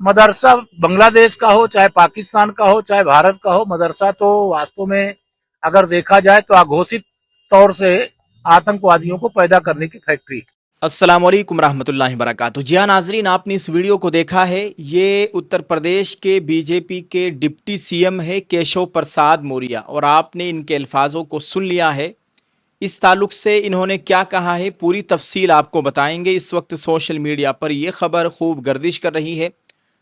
मदरसा बांग्लादेश का हो, चाहे पाकिस्तान का हो, चाहे भारत का हो, मदरसा तो वास्तव में अगर देखा जाए तो अघोषित तौर से आतंकवादियों को पैदा करने की फैक्ट्री। अस्सलाम वालेकुम रहमतुल्लाहि वबरकातुहू। जी हाँ नाजरीन, आपने इस वीडियो को देखा है। ये उत्तर प्रदेश के बीजेपी के डिप्टी सीएम है केशव प्रसाद मौर्य, और आपने इनके अल्फाजों को सुन लिया है। इस ताल्लुक से इन्होंने क्या कहा है पूरी तफसील आपको बताएंगे। इस वक्त सोशल मीडिया पर यह खबर खूब गर्दिश कर रही है।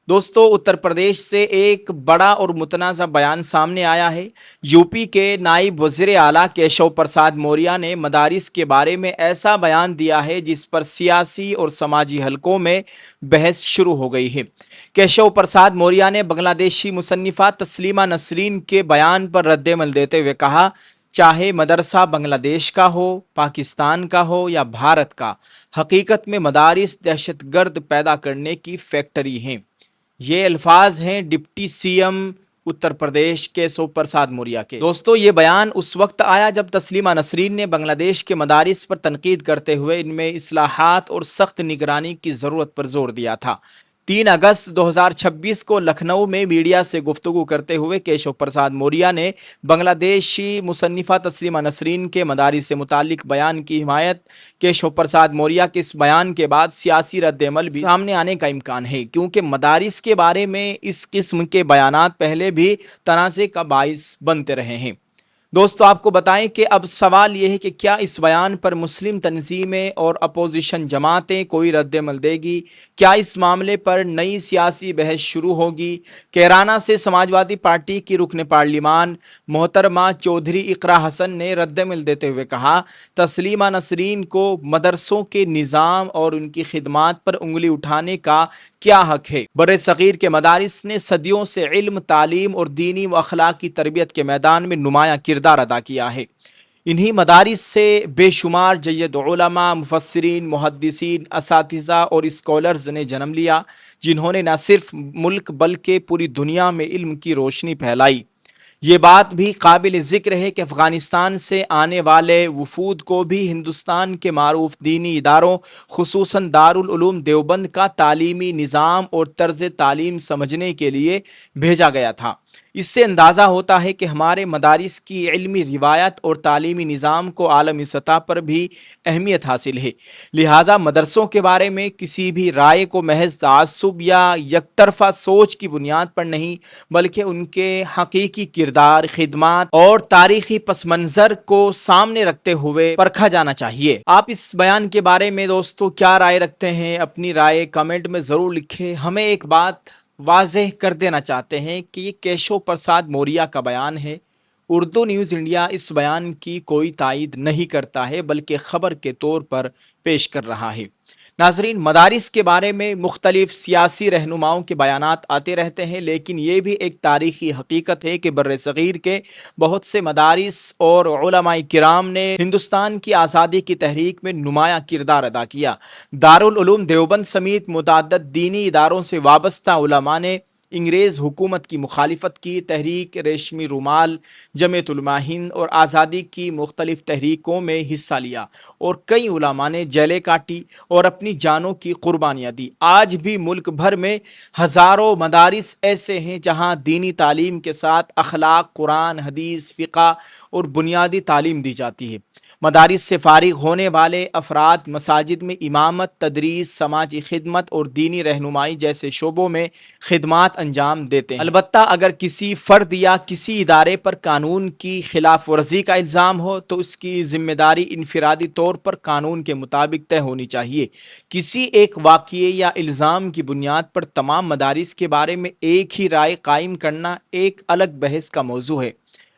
दोस्तों, उत्तर प्रदेश से एक बड़ा और मुतनाज़ा बयान सामने आया है। यूपी के नायब वज़ीर आला केशव प्रसाद मौर्य ने मदारिस के बारे में ऐसा बयान दिया है जिस पर सियासी और समाजी हलकों में बहस शुरू हो गई है। केशव प्रसाद मौर्य ने बांग्लादेशी मुसन्निफ़ा तस्लीमा नसरीन के बयान पर रद्दमल देते हुए कहा, चाहे मदरसा बांग्लादेश का हो, पाकिस्तान का हो या भारत का, हकीकत में मदारिस दहशतगर्द पैदा करने की फैक्ट्री हैं। ये अल्फाज हैं डिप्टी सीएम उत्तर प्रदेश केशव प्रसाद मौर्य के। दोस्तों, ये बयान उस वक्त आया जब तस्लीमा नसरीन ने बांग्लादेश के मदारिस पर तनकीद करते हुए इनमें इस्लाहात और सख्त निगरानी की ज़रूरत पर जोर दिया था। 3 अगस्त 2026 को लखनऊ में मीडिया से गुफ्तगू करते हुए केशव प्रसाद मौर्य ने बांग्लादेशी मुसन्निफ़ा तस्लीमा नसरीन के मदारिस से मुतालिक बयान की हिमायत। केशव प्रसाद मौर्य के इस बयान के बाद सियासी रद्दमल भी सामने आने का इम्कान है, क्योंकि मदारिस के बारे में इस किस्म के बयानात पहले भी तनाज़े का बाइस बनते रहे हैं। दोस्तों, आपको बताएं कि अब सवाल यह है कि क्या इस बयान पर मुस्लिम तंजीमें और अपोजिशन जमातें कोई रद्दमल देगी? क्या इस मामले पर नई सियासी बहस शुरू होगी? कैराना से समाजवादी पार्टी की रुकन पार्लिमान मोहतरमा चौधरी इकरा हसन ने रद्दमल देते हुए कहा, तस्लीमा नसरीन को मदरसों के निज़ाम और उनकी खिदमात पर उंगली उठाने का क्या हक है? बर्रे सगीर के मदारिस ने सदियों से इल्म, तालीम और दीनी व अखलाकी तरबियत के मैदान में नुमाया किरदार अदा किया है। इन्हीं मदारिस से बेशुमार जय्यद उलमा, मुफस्सिरीन, मुहद्दिसीन, असातिज़ा और स्कॉलर्स ने जन्म लिया, जिन्होंने न सिर्फ मुल्क बल्कि पूरी दुनिया में इल्म की रोशनी फैलाई। ये बात भी काबिल ज़िक्र है कि अफ़गानिस्तान से आने वाले वफूद को भी हिंदुस्तान के मारूफ दीनी इदारों खुसूसन दारुल उलूम देवबंद का तालीमी निज़ाम और तर्ज़ तालीम समझने के लिए भेजा गया था। इससे अंदाज़ा होता है कि हमारे मदारिस की इल्मी रिवायत और तालीमी निज़ाम को आलमी सतह पर भी अहमियत हासिल है। लिहाजा मदरसों के बारे में किसी भी राय को महज तआस्सुब या यकतरफ़ा सोच की बुनियाद पर नहीं, बल्कि उनके हकीकी किरदार, खिदमत और तारीख़ी पस मंज़र को सामने रखते हुए परखा जाना चाहिए। आप इस बयान के बारे में दोस्तों क्या राय रखते हैं? अपनी राय कमेंट में ज़रूर लिखें। हमें एक बात वाज़ेह कर देना चाहते हैं कि ये केशव प्रसाद मौर्य का बयान है। उर्दू न्यूज़ इंडिया इस बयान की कोई तायीद नहीं करता है, बल्कि ख़बर के तौर पर पेश कर रहा है। नाजरीन, मदारिस के बारे में मुख्तलिफ सियासी रहनुमाओं के बयानात आते रहते हैं, लेकिन ये भी एक तारीख़ी हकीकत है कि बर्रे सग़ीर के बहुत से मदारिस और उलमाए किराम ने हिंदुस्तान की आज़ादी की तहरीक में नुमाया किरदार अदा किया। दारुल उलूम देवबंद समेत मुतअद्दिद दीनी इदारों से वाबस्ता उलमा ने अंग्रेज़ हुकूमत की मुखालिफत की, तहरीक रेशमी रुमाल, जमीयत उलमा हिंद और आज़ादी की मुख्तलिफ तहरीकों में हिस्सा लिया, और कई उलमा ने जेलें काटी और अपनी जानों की कुर्बानियाँ दी। आज भी मुल्क भर में हज़ारों मदारिस ऐसे हैं जहाँ दीनी तालीम के साथ अखलाक, कुरान, हदीस, फ़िक़्ह और बुनियादी तालीम दी जाती है। मदारिस से फ़ारिग होने वाले अफराद मसाजिद में इमामत, तदरीस, समाजी खिदमत और दीनी रहनुमाई जैसे शोबों में खिदमात अंजाम देते हैं। अलबत्ता अगर किसी फ़र्द या किसी इदारे पर कानून की खिलाफ वर्जी का इल्ज़ाम हो तो उसकी ज़िम्मेदारी इनफरादी तौर पर कानून के मुताबिक तय होनी चाहिए। किसी एक वाक़ये या इल्ज़ाम की बुनियाद पर तमाम मदारिस के बारे में एक ही राय कायम करना एक अलग बहस का मौजू है।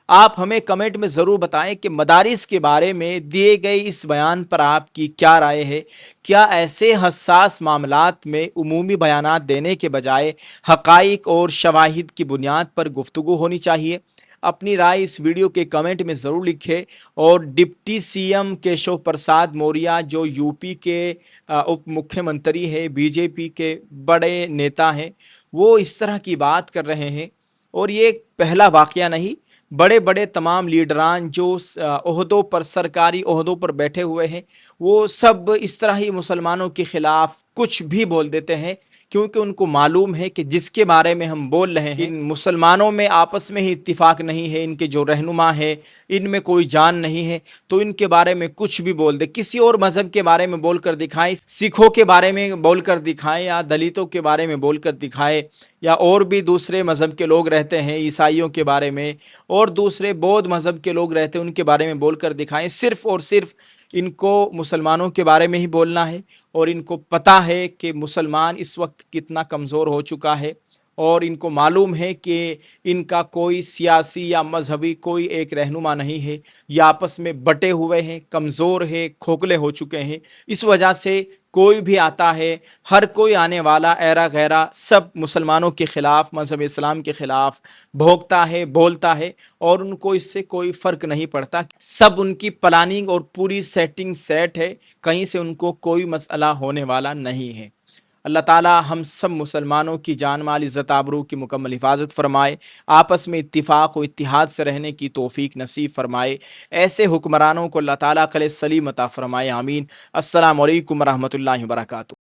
आप हमें कमेंट में ज़रूर बताएं कि मदारिस के बारे में दिए गए इस बयान पर आपकी क्या राय है। क्या ऐसे हसास मामलात में उमूमी बयानात देने के बजाय हक़ाइक़ और शवाहिद की बुनियाद पर गुफ्तगू होनी चाहिए? अपनी राय इस वीडियो के कमेंट में ज़रूर लिखें। और डिप्टी सीएम केशव प्रसाद मौर्य जो यूपी के उप मुख्यमंत्री है, बीजेपी के बड़े नेता हैं, वो इस तरह की बात कर रहे हैं। और ये पहला वाक़या नहीं, बड़े बड़े तमाम लीडरान जो ओहदों पर, सरकारी ओहदों पर बैठे हुए हैं, वो सब इस तरह ही मुसलमानों के ख़िलाफ़ कुछ भी बोल देते हैं क्योंकि उनको मालूम है कि जिसके बारे में हम बोल रहे हैं इन मुसलमानों में आपस में ही इत्तिफाक नहीं है, इनके जो रहनुमा है इनमें कोई जान नहीं है, तो इनके बारे में कुछ भी बोल दे, किसी और मज़हब के बारे में बोल कर दिखाएं, सिखों के बारे में बोल कर दिखाएं या दलितों के बारे में बोल कर दिखाएं या और भी दूसरे मज़हब के लोग रहते हैं ईसाइयों के बारे में और दूसरे बौद्ध मज़हब के लोग रहते हैं उनके बारे में बोल कर दिखाएं। सिर्फ़ और सिर्फ इनको मुसलमानों के बारे में ही बोलना है और इनको पता है कि मुसलमान इस वक्त कितना कमज़ोर हो चुका है और इनको मालूम है कि इनका कोई सियासी या मजहबी कोई एक रहनुमा नहीं है, ये आपस में बटे हुए हैं, कमज़ोर है, खोखले हो चुके हैं। इस वजह से कोई भी आता है, हर कोई आने वाला ऐरा गैरा सब मुसलमानों के ख़िलाफ़, मज़हब इस्लाम के ख़िलाफ़ भोंकता है, बोलता है और उनको इससे कोई फ़र्क नहीं पड़ता। सब उनकी प्लानिंग और पूरी सेटिंग सेट है, कहीं से उनको कोई मसला होने वाला नहीं है। अल्लाह ताला हम सब मुसलमानों की जान माल इज़्ज़त आबरू की मुकम्मल हिफाजत फ़रमाए, आपस में इत्तिफ़ाक़ व इत्तिहाद से रहने की तौफ़ीक नसीब फ़रमाए, ऐसे हुक्मरानों को अल्लाह ताला अक़ल सलीम अता फ़रमाए, आमीन। अस्सलामु अलैकुम व रहमतुल्लाहि व बरकातुहू।